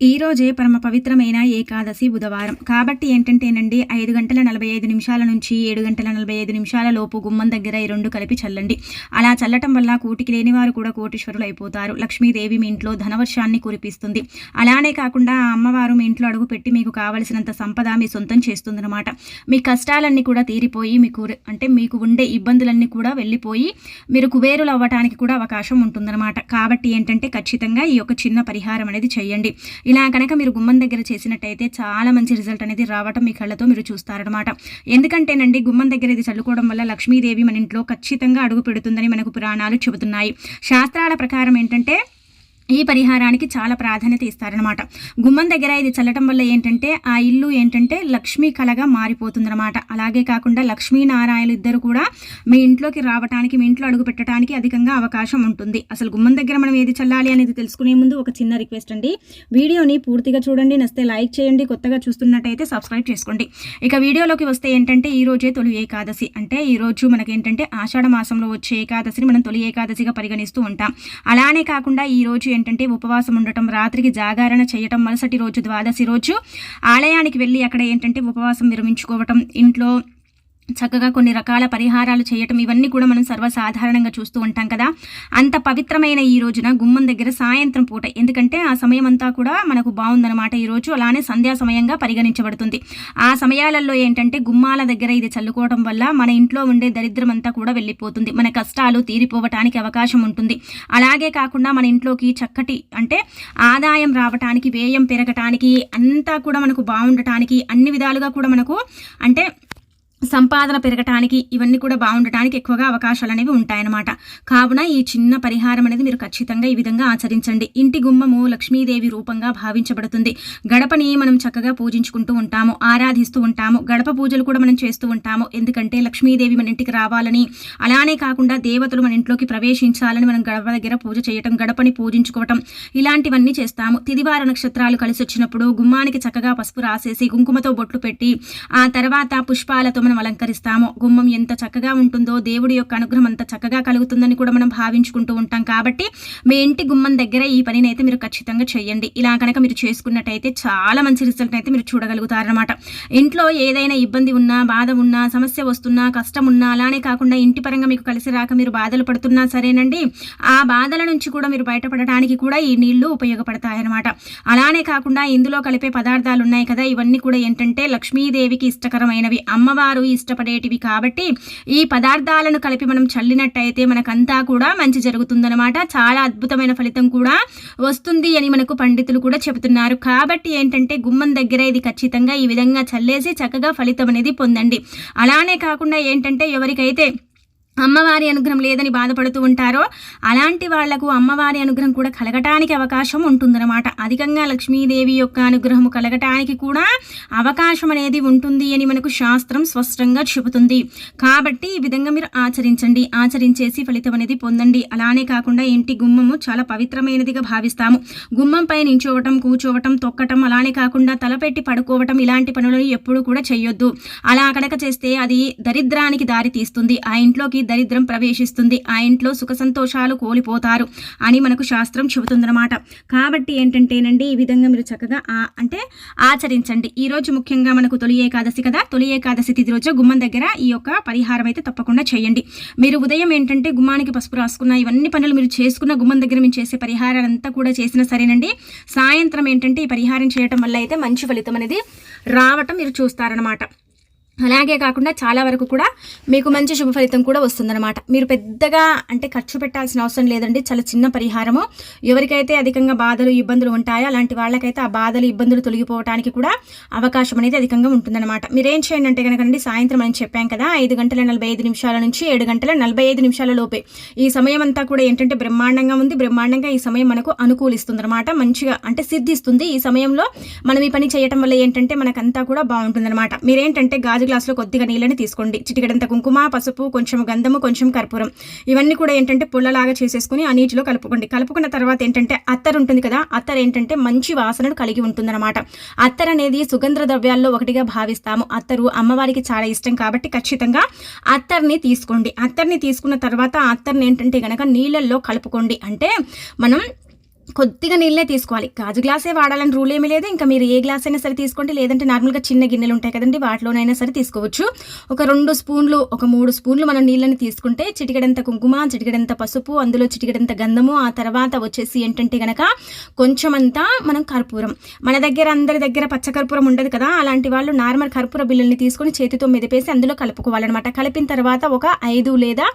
ఈ రోజే పరమ పవిత్రమైన ఏకాదశి బుధవారం కాబట్టి ఏంటంటేనండి 5:45 నుంచి 7:45 లోపు గుమ్మం దగ్గర ఈ రెండు కలిపి చల్లండి. అలా చల్లటం వల్ల కూటికి లేని వారు కూడా కోటీశ్వరులు అయిపోతారు. లక్ష్మీదేవి మీ ఇంట్లో ధనవర్షాన్ని కురిపిస్తుంది. అలానే కాకుండా ఆ అమ్మవారు మీ ఇంట్లో అడుగు పెట్టి మీకు కావలసినంత సంపద మీ సొంతం చేస్తుందన్నమాట. మీ కష్టాలన్నీ కూడా తీరిపోయి మీకు ఉండే ఇబ్బందులన్నీ కూడా వెళ్ళిపోయి మీరు కుబేరులు అవ్వటానికి కూడా అవకాశం ఉంటుందన్నమాట. కాబట్టి ఏంటంటే ఖచ్చితంగా ఈ యొక్క చిన్న పరిహారం అనేది చేయండి. ఇలా కనుక మీరు గుమ్మం దగ్గర చేసినట్టయితే చాలా మంచి రిజల్ట్ అనేది రావటం మీ కళ్ళతో మీరు చూస్తారనమాట. ఎందుకంటేనండి గుమ్మం దగ్గర ఇది చల్లుకోవడం వల్ల లక్ష్మీదేవి మన ఇంట్లో ఖచ్చితంగా అడుగు పెడుతుందని మనకు పురాణాలు చెబుతున్నాయి. శాస్త్రాల ప్రకారం ఏంటంటే ఈ పరిహారానికి చాలా ప్రాధాన్యత ఇస్తారనమాట. గుమ్మం దగ్గర ఇది చల్లటం వల్ల ఏంటంటే ఆ ఇల్లు ఏంటంటే లక్ష్మీ కళగా మారిపోతుందన్నమాట. అలాగే కాకుండా లక్ష్మీనారాయణలు ఇద్దరు కూడా మీ ఇంట్లోకి రావడానికి, మీ ఇంట్లో అడుగు పెట్టడానికి అధికంగా అవకాశం ఉంటుంది. అసలు గుమ్మం దగ్గర మనం ఏది చల్లాలి అనేది తెలుసుకునే ముందు ఒక చిన్న రిక్వెస్ట్ అండి, వీడియోని పూర్తిగా చూడండి, నచ్చితే లైక్ చేయండి, కొత్తగా చూస్తున్నట్టయితే సబ్స్క్రైబ్ చేసుకోండి. ఇక వీడియోలోకి వస్తే ఏంటంటే ఈ రోజే తొలి ఏకాదశి, అంటే ఈ రోజు మనకేంటంటే ఆషాఢ మాసంలో వచ్చే ఏకాదశిని మనం తొలి ఏకాదశిగా పరిగణిస్తూ ఉంటాం. అలానే కాకుండా ఈ రోజు ఏంటంటే ఉపవాసం ఉండటం, రాత్రికి జాగరణ చేయటం, మరుసటి రోజు ద్వాదశి రోజు ఆలయానికి వెళ్ళి అక్కడ ఏంటంటే ఉపవాసం విరమించుకోవటం, ఇంట్లో చక్కగా కొన్ని రకాల పరిహారాలు చేయటం, ఇవన్నీ కూడా మనం సర్వసాధారణంగా చూస్తూ ఉంటాం కదా. అంత పవిత్రమైన ఈ రోజున గుమ్మం దగ్గర సాయంత్రం పూట, ఎందుకంటే ఆ సమయం అంతా కూడా మనకు బాగుందన్నమాట ఈ రోజు. అలానే సంధ్యా సమయంగా పరిగణించబడుతుంది. ఆ సమయాలలో ఏంటంటే గుమ్మాల దగ్గర ఇది చల్లుకోవడం వల్ల మన ఇంట్లో ఉండే దరిద్రం అంతా కూడా వెళ్ళిపోతుంది, మన కష్టాలు తీరిపోవటానికి అవకాశం ఉంటుంది. అలాగే కాకుండా మన ఇంట్లోకి చక్కటి ఆదాయం రావటానికి, వ్యయం పెరగటానికి, అంతా కూడా మనకు బాగుండటానికి, అన్ని విధాలుగా కూడా మనకు సంపాదన పెరగటానికి, ఇవన్నీ కూడా బాగుండటానికి ఎక్కువగా అవకాశాలు అనేవి ఉంటాయన్నమాట. కావున ఈ చిన్న పరిహారం అనేది మీరు ఖచ్చితంగా ఈ విధంగా ఆచరించండి. ఇంటి గుమ్మము లక్ష్మీదేవి రూపంగా భావించబడుతుంది. గడపని మనం చక్కగా పూజించుకుంటూ ఉంటాము, ఆరాధిస్తూ ఉంటాము. గడప పూజలు కూడా మనం చేస్తూ ఉంటాము. ఎందుకంటే లక్ష్మీదేవి మన ఇంటికి రావాలని, అలానే కాకుండా దేవతలు మన ఇంట్లోకి ప్రవేశించాలని మనం గడప దగ్గర పూజ చేయటం, గడపని పూజించుకోవటం, ఇలాంటివన్నీ చేస్తాము. తిదివార నక్షత్రాలు కలిసి వచ్చినప్పుడు గుమ్మానికి చక్కగా పసుపు రాసేసి కుంకుమతో బొట్లు పెట్టి ఆ తర్వాత పుష్పాలతో మనం అలంకరిస్తాము. గుమ్మం ఎంత చక్కగా ఉంటుందో దేవుడి యొక్క అనుగ్రహం అంత చక్కగా కలుగుతుందని కూడా మనం భావించుకుంటూ ఉంటాం. కాబట్టి మీ ఇంటి గుమ్మం దగ్గర ఈ పనిని అయితే మీరు ఖచ్చితంగా చేయండి. ఇలా కనుక మీరు చేసుకున్నట్టయితే చాలా మంచి రిజల్ట్ అయితే మీరు చూడగలుగుతారనమాట. ఇంట్లో ఏదైనా ఇబ్బంది ఉన్నా, బాధ ఉన్నా, సమస్య వస్తున్నా, కష్టం ఉన్నా, అలానే కాకుండా ఇంటి పరంగా మీకు కలిసి రాక మీరు బాధలు పడుతున్నా సరేనండి, ఆ బాధల నుంచి కూడా మీరు బయటపడడానికి కూడా ఈ నీళ్లు ఉపయోగపడతాయన్నమాట. అలానే కాకుండా ఇందులో కలిపే పదార్థాలు ఉన్నాయి కదా, ఇవన్నీ కూడా ఏంటంటే లక్ష్మీదేవికి ఇష్టకరమైనవి, అమ్మవారు ఇష్టపడేటివి. కాబట్టి ఈ పదార్థాలను కలిపి మనం చల్లినట్టయితే మనకంతా కూడా మంచి జరుగుతుందన్నమాట. చాలా అద్భుతమైన ఫలితం కూడా వస్తుంది అని మనకు పండితులు కూడా చెబుతున్నారు. కాబట్టి ఏంటంటే గుమ్మం దగ్గర ఇది ఖచ్చితంగా ఈ విధంగా చల్లేసి చక్కగా ఫలితం అనేది పొందండి. అలానే కాకుండా ఏంటంటే ఎవరికైతే అమ్మవారి అనుగ్రహం లేదని బాధపడుతూ ఉంటారో అలాంటి వాళ్లకు అమ్మవారి అనుగ్రహం కూడా కలగటానికి అవకాశం ఉంటుందన్నమాట. అధికంగా లక్ష్మీదేవి యొక్క అనుగ్రహం కలగటానికి కూడా అవకాశం అనేది ఉంటుంది అని మనకు శాస్త్రం స్పష్టంగా చెబుతుంది. కాబట్టి ఈ విధంగా మీరు ఆచరించండి, ఆచరించేసి ఫలితం అనేది పొందండి. అలానే కాకుండా ఇంటి గుమ్మము చాలా పవిత్రమైనదిగా భావిస్తాము. గుమ్మంపై నించోవటం, కూర్చోవటం, తొక్కటం, అలానే కాకుండా తలపెట్టి పడుకోవటం, ఇలాంటి పనులను ఎప్పుడూ కూడా చేయొద్దు. అలా కనుక చేస్తే అది దరిద్రానికి దారి తీస్తుంది, ఆ ఇంట్లోకి దరిద్రం ప్రవేశిస్తుంది, ఆ ఇంట్లో సుఖ సంతోషాలు కోల్పోతారు అని మనకు శాస్త్రం చెబుతుందన్నమాట. కాబట్టి ఏంటంటేనండి ఈ విధంగా మీరు చక్కగా ఆచరించండి. ఈ రోజు ముఖ్యంగా మనకు తొలి ఏకాదశి కదా, తొలి ఏకాదశి తిథి రోజు గుమ్మం దగ్గర ఈ యొక్క పరిహారం అయితే తప్పకుండా చేయండి. మీరు ఉదయం ఏంటంటే గుమ్మానికి పసుపు రాసుకున్న, ఇవన్నీ పనులు మీరు చేసుకున్న, గుమ్మం దగ్గర మీరు చేసే పరిహారాలంతా కూడా చేసినా సరేనండి, సాయంత్రం ఏంటంటే ఈ పరిహారం చేయటం వల్ల అయితే మంచి ఫలితం అనేది రావటం మీరు చూస్తారనమాట. అలాగే కాకుండా చాలా వరకు కూడా మీకు మంచి శుభ ఫలితం కూడా వస్తుందన్నమాట. మీరు పెద్దగా ఖర్చు పెట్టాల్సిన అవసరం లేదండి. చాలా చిన్న పరిహారము. ఎవరికైతే అధికంగా బాధలు, ఇబ్బందులు ఉంటాయో అలాంటి వాళ్ళకైతే ఆ బాధలు, ఇబ్బందులు తొలగిపోవడానికి కూడా అవకాశం అనేది అధికంగా ఉంటుందన్నమాట. మీరేం చేయండి అంటే కనుకండి, సాయంత్రం అని చెప్పాం కదా, 5:45 నుంచి 7:45 లోపే ఈ సమయం అంతా కూడా ఏంటంటే బ్రహ్మాండంగా ఉంది. బ్రహ్మాండంగా ఈ సమయం మనకు అనుకూలిస్తుందన్నమాట. మంచిగా సిద్ధిస్తుంది. ఈ సమయంలో మనం ఈ పని చేయటం వల్ల ఏంటంటే మనకంతా కూడా బాగుంటుందన్నమాట. మీరేంటంటే గాజు గ్లాసులో కొద్దిగా నీళ్ళని తీసుకోండి, చిటికెడంత కుంకుమ, పసుపు, కొంచెం గంధము, కొంచెం కర్పూరం, ఇవన్నీ కూడా ఏంటంటే పుల్లలాగా చేసేసుకుని ఆ నీటిలో కలుపుకోండి. కలుపుకున్న తర్వాత ఏంటంటే అత్తర్ ఉంటుంది కదా, అత్తర్ ఏంటంటే మంచి వాసనను కలిగి ఉంటుందన్నమాట. అత్తర్ అనేది సుగంధ ద్రవ్యాల్లో ఒకటిగా భావిస్తాము. అత్తరు అమ్మవారికి చాలా ఇష్టం కాబట్టి ఖచ్చితంగా అత్తర్ని తీసుకోండి. అత్తర్ని తీసుకున్న తర్వాత అత్తర్ని ఏంటంటే గనక నీళ్ళల్లో కలుపుకోండి. మనం కొద్దిగా నీళ్ళే తీసుకోవాలి. గాజు గ్లాసే వాడాలని రూల్ ఏమీ లేదు. ఇంకా మీరు ఏ గ్లాస్ అయినా సరే తీసుకోండి. లేదంటే నార్మల్‌గా చిన్న గిన్నెలు ఉంటాయి కదండీ! వాటిలోనైనా సరే తీసుకోవచ్చు. ఒక 2 స్పూన్లు, ఒక 3 స్పూన్లు మనం నీళ్ళని తీసుకుంటే చిటికెడంత కుంకుమ, చిటికెడంత పసుపు, అందులో చిటికెడంత గంధము, ఆ తర్వాత వచ్చేసి ఏంటంటే గనక కొంచెమంతా మనం కర్పూరం. మన దగ్గర అందరి దగ్గర పచ్చ కర్పూరం ఉండదు కదా! అలాంటి వాళ్ళు నార్మల్ కర్పూర బిళ్ళల్ని తీసుకొని చేతితో మెదిపేసి అందులో కలుపుకోవాలనమాట. కలిపిన తర్వాత ఒక 5 లేదా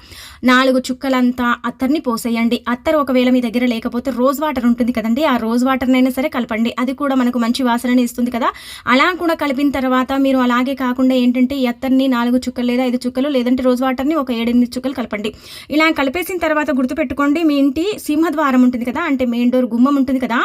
4 చుక్కలంత అత్తర్‌ని పోసేయండి. అత్తరు ఒకవేళ మీ దగ్గర లేకపోతే రోజ్ వాటర్ ఉంటుంది కదండి, ఆ రోజ్ వాటర్నైనా సరే కలపండి. అది కూడా మనకు మంచి వాసనని ఇస్తుంది కదా. అలా కూడా కలిపిన తర్వాత మీరు అలాగే కాకుండా ఏంటంటే ఈ అత్తర్ని 4 చుక్కలు లేదా 5 చుక్కలు లేదంటే రోజ్ వాటర్ని ఒక 7-8 చుక్కలు కలపండి. ఇలా కలిపేసిన తర్వాత గుర్తుపెట్టుకోండి, మీ ఇంటి సింహద్వారం ఉంటుంది కదా, అంటే మెయిన్ డోర్ గుమ్మం ఉంటుంది కదా,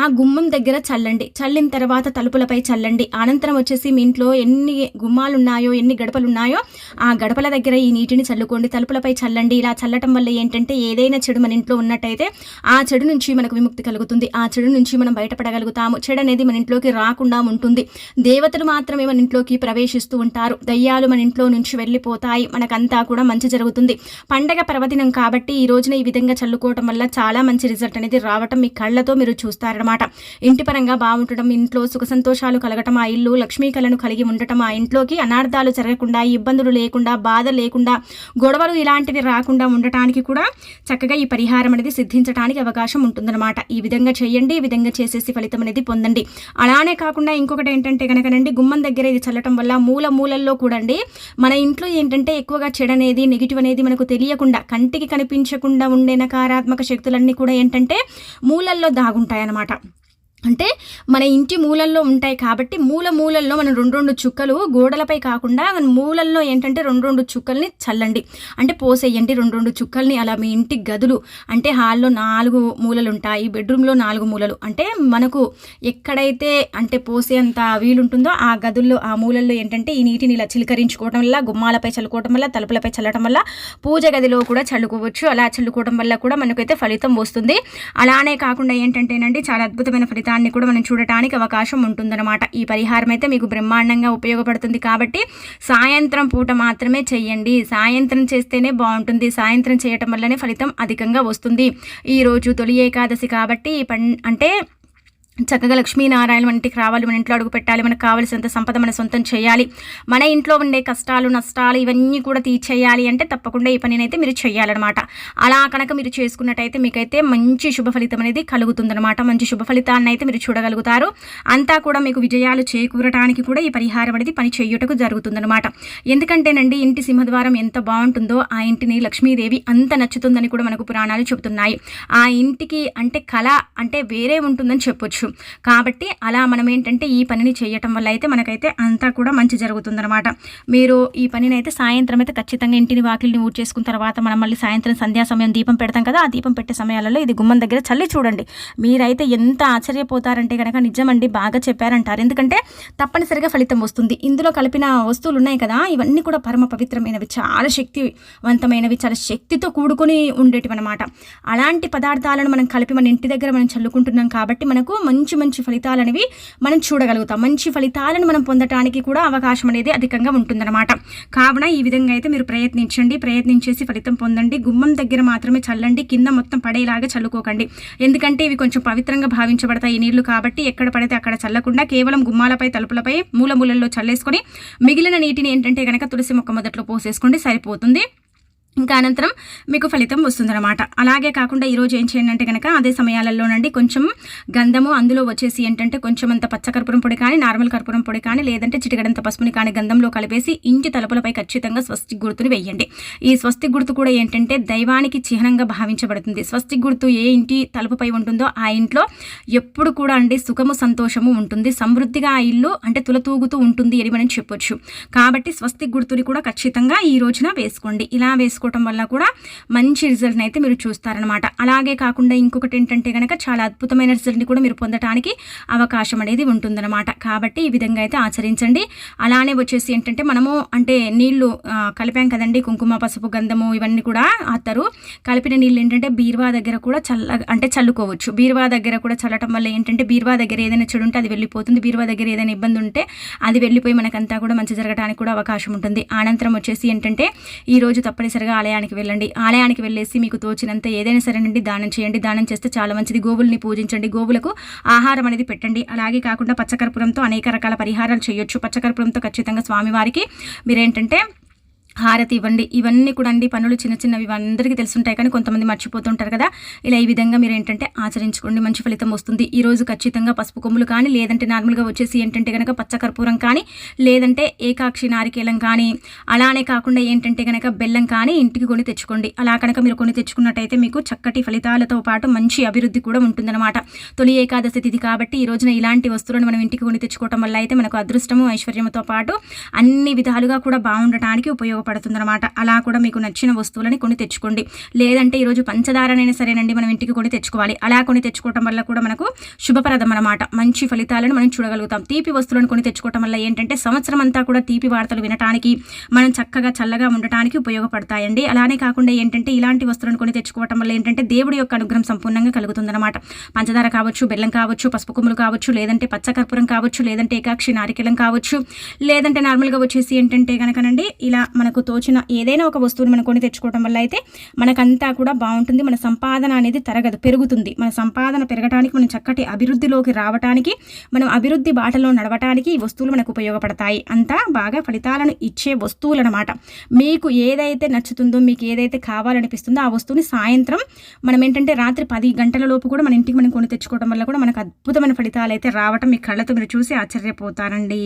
ఆ గుమ్మం దగ్గర చల్లండి. చల్లిన తర్వాత తలుపులపై చల్లండి. అనంతరం వచ్చేసి మీ ఇంట్లో ఎన్ని గుమ్మాలు ఉన్నాయో, ఎన్ని గడపలు ఉన్నాయో ఆ గడపల దగ్గర ఈ నీటిని చల్లుకోండి. తలుపులపై చల్లండి. ఇలా చల్లటం వల్ల ఏంటంటే ఏదైనా చెడు మన ఇంట్లో ఉన్నట్టయితే ఆ చెడు నుంచి మనకు విముక్తి కలుగుతుంది. ఆ చెడు నుంచి మనం బయటపడగలుగుతాము. చెడు అనేది మన ఇంట్లోకి రాకుండా ఉంటుంది. దేవతలు మాత్రమే మన ఇంట్లోకి ప్రవేశిస్తూ ఉంటారు. దయ్యాలు మన ఇంట్లో నుంచి వెళ్ళిపోతాయి. మనకంతా కూడా మంచి జరుగుతుంది. పండగ పర్వదినం కాబట్టి ఈ రోజున ఈ విధంగా చల్లుకోవటం వల్ల చాలా మంచి రిజల్ట్ అనేది రావటం మీ కళ్ళతో మీరు చూస్తారనమాట. ఇంటి పరంగా బాగుండటం, ఇంట్లో సుఖ సంతోషాలు కలగటం, ఆ ఇల్లు లక్ష్మీ కళను కలిగి ఉండటం, ఆ ఇంట్లోకి అనార్థాలు జరగకుండా, ఇబ్బందులు లేకుండా, బాధ లేకుండా, గొడవలు ఇలాంటివి రాకుండా ఉండటానికి కూడా చక్కగా ఈ పరిహారం అనేది సిద్ధించడానికి అవకాశం ఉంటుందన్నమాట. ఈ విధంగా చేయండి. ఈ విధంగా చేసేసి ఫలితం అనేది పొందండి. అలానే కాకుండా ఇంకొకటి ఏంటంటే కనుకనండి, గుమ్మం దగ్గర ఇది చల్లటం వల్ల మూలల్లో కూడా అండి మన ఇంట్లో ఏంటంటే ఎక్కువగా చెడు అనేది, నెగిటివ్ అనేది మనకు తెలియకుండా, కంటికి కనిపించకుండా ఉండే నకారాత్మక శక్తులన్నీ కూడా ఏంటంటే మూలల్లో దాగుంటాయి అన్నమాట. అంటే మన ఇంటి మూలల్లో ఉంటాయి కాబట్టి మూలల్లో మనం 2 చుక్కలు గోడలపై కాకుండా మూలల్లో ఏంటంటే 2 చుక్కల్ని చల్లండి. అంటే పోసేయండి 2 చుక్కల్ని. అలా మీ ఇంటి గదులు అంటే హాల్లో 4 మూలలు ఉంటాయి, బెడ్రూమ్లో 4 మూలలు, అంటే మనకు ఎక్కడైతే అంటే పోసేంత వీలుంటుందో ఆ గదుల్లో ఆ మూలల్లో ఏంటంటే ఈ నీటిని ఇలా చిలకరించుకోవడం వల్ల, గుమ్మాలపై చల్లుకోవడం వల్ల, తలుపులపై చల్లడం వల్ల, పూజ గదిలో కూడా చల్లుకోవచ్చు. అలా చల్లుకోవడం వల్ల కూడా మనకైతే ఫలితం వస్తుంది. అలానే కాకుండా ఏంటంటేనండి చాలా అద్భుతమైన ఫలితాన్ని కూడా మనం చూడటానికి అవకాశం ఉంటుందన్నమాట. ఈ పరిహారం అయితే మీకు బ్రహ్మాండంగా ఉపయోగపడుతుంది కాబట్టి సాయంత్రం పూట మాత్రమే చేయండి. సాయంత్రం చేస్తేనే బాగుంటుంది. సాయంత్రం చేయటం వల్లనే ఫలితం అధికంగా వస్తుంది. ఈరోజు తొలి ఏకాదశి కాబట్టి అంటే చక్కగా లక్ష్మీనారాయణ మన ఇంటికి రావాలి, మన ఇంట్లో అడుగు పెట్టాలి, మనకు కావాల్సినంత సంపద మన సొంతం చేయాలి, మన ఇంట్లో ఉండే కష్టాలు నష్టాలు ఇవన్నీ కూడా తీర్చేయాలి అంటే తప్పకుండా ఈ పనిని అయితే మీరు చేయాలన్నమాట. అలా కనుక మీరు చేసుకున్నట్టయితే మీకైతే మంచి శుభ ఫలితం అనేది కలుగుతుందన్నమాట. మంచి శుభ ఫలితాన్ని అయితే మీరు చూడగలుగుతారు. అంతా కూడా మీకు విజయాలు చేకూరటానికి కూడా ఈ పరిహారం అనేది పని చేయుటకు జరుగుతుందన్నమాట. ఎందుకంటేనండి ఇంటి సింహద్వారం ఎంత బాగుంటుందో ఆ ఇంటిని లక్ష్మీదేవి అంత నచ్చుతుందని కూడా మనకు పురాణాలు చెబుతున్నాయి. ఆ ఇంటికి అంటే కళ అంటే వేరే ఉంటుందని చెప్పొచ్చు. కాబట్టి అలా మనం ఏంటంటే ఈ పనిని చేయటం వల్ల అయితే మనకైతే అంతా కూడా మంచి జరుగుతుందన్నమాట. మీరు ఈ పనిని అయితే సాయంత్రం అయితే ఖచ్చితంగా ఇంటిని వాకిలిని ఊడ్ చేసుకున్న తర్వాత మనం మళ్ళీ సాయంత్రం సంధ్యా సమయం దీపం పెడతాం కదా, ఆ దీపం పెట్టే సమయాలలో ఇది గుమ్మం దగ్గర చల్లి చూడండి. మీరైతే ఎంత ఆశ్చర్యపోతారంటే కనుక నిజమండి, బాగా చెప్పారంటారు. ఎందుకంటే తప్పనిసరిగా ఫలితం వస్తుంది. ఇందులో కలిపిన వస్తువులు ఉన్నాయి కదా, ఇవన్నీ కూడా పరమ పవిత్రమైనవి, చాలా శక్తివంతమైనవి, చాలా శక్తితో కూడుకొని ఉండేటివి అనమాట. అలాంటి పదార్థాలను మనం కలిపి మన ఇంటి దగ్గర మనం చల్లుకుంటున్నాం కాబట్టి మనకు మంచి ఫలితాలు అనేవి మనం చూడగలుగుతాం. మంచి ఫలితాలను మనం పొందడానికి కూడా అవకాశం అనేది అధికంగా ఉంటుందన్నమాట. కావున ఈ విధంగా అయితే మీరు ప్రయత్నించేసి ఫలితం పొందండి. గుమ్మం దగ్గర మాత్రమే చల్లండి, కింద మొత్తం పడేలాగా చల్లుకోకండి. ఎందుకంటే ఇవి కొంచెం పవిత్రంగా భావించబడతాయి ఈ నీళ్లు కాబట్టి ఎక్కడ పడితే అక్కడ చల్లకుండా కేవలం గుమ్మాలపై, తలుపులపై, మూలల్లో చల్లేసుకొని మిగిలిన నీటిని ఏంటంటే కనుక తులసి మొక్క మొదట్లో పోసేసుకోండి, సరిపోతుంది. ఇంకా అనంతరం మీకు ఫలితం వస్తుందన్నమాట. అలాగే కాకుండా ఈరోజు ఏం చేయండి అంటే కనుక అదే సమయాలలోనండి కొంచెం గంధము, అందులో వచ్చేసి ఏంటంటే కొంచెం అంత పచ్చకర్పూరం పొడి కానీ, నార్మల్ కర్పూరం పొడి కానీ, లేదంటే చిటికడంత పసుపుని కానీ గంధంలో కలిపేసి ఇంటి తలుపులపై ఖచ్చితంగా స్వస్తిక్ గుర్తుని వేయండి. ఈ స్వస్తిక్ గుర్తు కూడా ఏంటంటే దైవానికి చిహ్నంగా భావించబడుతుంది. స్వస్తిక్ గుర్తు ఏ ఇంటి తలుపుపై ఉంటుందో ఆ ఇంట్లో ఎప్పుడు కూడా అండి సుఖము సంతోషము ఉంటుంది, సమృద్ధిగా ఆ ఇల్లు అంటే తులతూగుతూ ఉంటుంది అని మనం చెప్పొచ్చు. కాబట్టి స్వస్తిక్ గుర్తుని కూడా ఖచ్చితంగా ఈ రోజున వేసుకోండి. ఇలా వేసుకోవడం వల్ల కూడా మంచి రిజల్ట్ని అయితే మీరు చూస్తారనమాట. అలాగే కాకుండా ఇంకొకటి ఏంటంటే కనుక చాలా అద్భుతమైన రిజల్ట్ని కూడా మీరు పొందడానికి అవకాశం అనేది ఉంటుందన్నమాట. కాబట్టి ఈ విధంగా అయితే ఆచరించండి. అలానే వచ్చేసి ఏంటంటే మనము అంటే నీళ్లు కలిపాం కదండి, కుంకుమ, పసుపు, గంధము ఇవన్నీ కూడా అత్తరు కలిపిన నీళ్ళు ఏంటంటే బీరువా దగ్గర కూడా చల్లుకోవచ్చు. బీరువా దగ్గర కూడా చల్లటం వల్ల ఏంటంటే బీరువా దగ్గర ఏదైనా చెడు ఉంటే అది వెళ్ళిపోతుంది. బీరువా దగ్గర ఏదైనా ఇబ్బంది ఉంటే అది వెళ్ళిపోయి మనకంతా కూడా మంచి జరగడానికి కూడా అవకాశం ఉంటుంది. అనంతరం వచ్చేసి ఏంటంటే ఈరోజు తప్పనిసరిగా తప్పనిసరిగా ఆలయానికి వెళ్ళండి. ఆలయానికి వెళ్ళేసి మీకు తోచినంత ఏదైనా సరేనండి దానం చేయండి. దానం చేస్తే చాలా మంచిది. గోవుల్ని పూజించండి, గోవులకు ఆహారం అనేది పెట్టండి. అలాగే కాకుండా పచ్చకర్పూరంతో అనేక రకాల పరిహారాలు చేయొచ్చు. పచ్చకర్పూరంతో ఖచ్చితంగా స్వామివారికి మీరేంటంటే హారతి ఇవ్వండి. ఇవన్నీ కూడా అండి పనులు చిన్న చిన్నవి అందరికీ తెలుసుంటాయి, కానీ కొంతమంది మర్చిపోతుంటారు కదా. ఇలా ఈ విధంగా మీరు ఏంటంటే ఆచరించుకోండి, మంచి ఫలితం వస్తుంది. ఈరోజు ఖచ్చితంగా పసుపు కొమ్ములు కానీ, లేదంటే నార్మల్గా వచ్చేసి ఏంటంటే కనుక పచ్చకర్పూరం కానీ, లేదంటే ఏకాక్షి నారికేలం కానీ, అలానే కాకుండా ఏంటంటే కనుక బెల్లం కానీ ఇంటికి కొని తెచ్చుకోండి. అలా కనుక మీరు కొని తెచ్చుకున్నట్టయితే మీకు చక్కటి ఫలితాలతో పాటు మంచి అభివృద్ధి కూడా ఉంటుందన్నమాట. తొలి ఏకాదశి తిథి కాబట్టి ఈ రోజున ఇలాంటి వస్తువులను మనం ఇంటికి కొని తెచ్చుకోవడం వల్ల అయితే మనకు అదృష్టము, ఐశ్వర్యంతో పాటు అన్ని విధాలుగా కూడా బాగుండటానికి ఉపయోగపడుతుందన్నమాట. అలా కూడా మీకు నచ్చిన వస్తువులని కొని తెచ్చుకోండి. లేదంటే ఈరోజు పంచదారనైనా సరేనండి మనం ఇంటికి కొని తెచ్చుకోవాలి. అలా కొని తెచ్చుకోవటం వల్ల కూడా మనకు శుభప్రదం అన్నమాట. మంచి ఫలితాలను మనం చూడగలుగుతాం. తీపి వస్తువులను కొని తెచ్చుకోవటం వల్ల ఏంటంటే సంవత్సరం అంతా కూడా తీపి వార్తలు వినటానికి, మనం చక్కగా చల్లగా ఉండటానికి ఉపయోగపడతాయండి. అలానే కాకుండా ఏంటంటే ఇలాంటి వస్తువులను కొని తెచ్చుకోవటం వల్ల ఏంటంటే దేవుడి యొక్క అనుగ్రహం సంపూర్ణంగా కలుగుతుందన్నమాట. పంచదార కావచ్చు, బెల్లం కావచ్చు, పసుపు కొమ్ములు కావచ్చు, లేదంటే పచ్చకర్పూరం కావచ్చు, లేదంటే ఏకాక్షి నారికేలం కావచ్చు, లేదంటే నార్మల్గా వచ్చేసి ఏంటంటే కనుకనండి ఇలా మనకు తోచిన ఏదైనా ఒక వస్తువుని మనం కొని తెచ్చుకోవడం వల్ల అయితే మనకంతా కూడా బాగుంటుంది. మన సంపాదన అనేది తరగదు, పెరుగుతుంది. మన సంపాదన పెరగడానికి, మనం చక్కటి అభివృద్ధిలోకి రావడానికి, మనం అభివృద్ధి బాటలో నడవటానికి ఈ వస్తువులు మనకు ఉపయోగపడతాయి. అంతా బాగా ఫలితాలను ఇచ్చే వస్తువులు అన్నమాట. మీకు ఏదైతే నచ్చుతుందో, మీకు ఏదైతే కావాలనిపిస్తుందో ఆ వస్తువుని సాయంత్రం మనం ఏంటంటే రాత్రి 10 గంటల లోపు కూడా మన ఇంటికి మనం కొని తెచ్చుకోవడం వల్ల కూడా మనకు అద్భుతమైన ఫలితాలు అయితే రావటం మీ కళ్ళతో మీరు చూసి ఆశ్చర్యపోతారండి.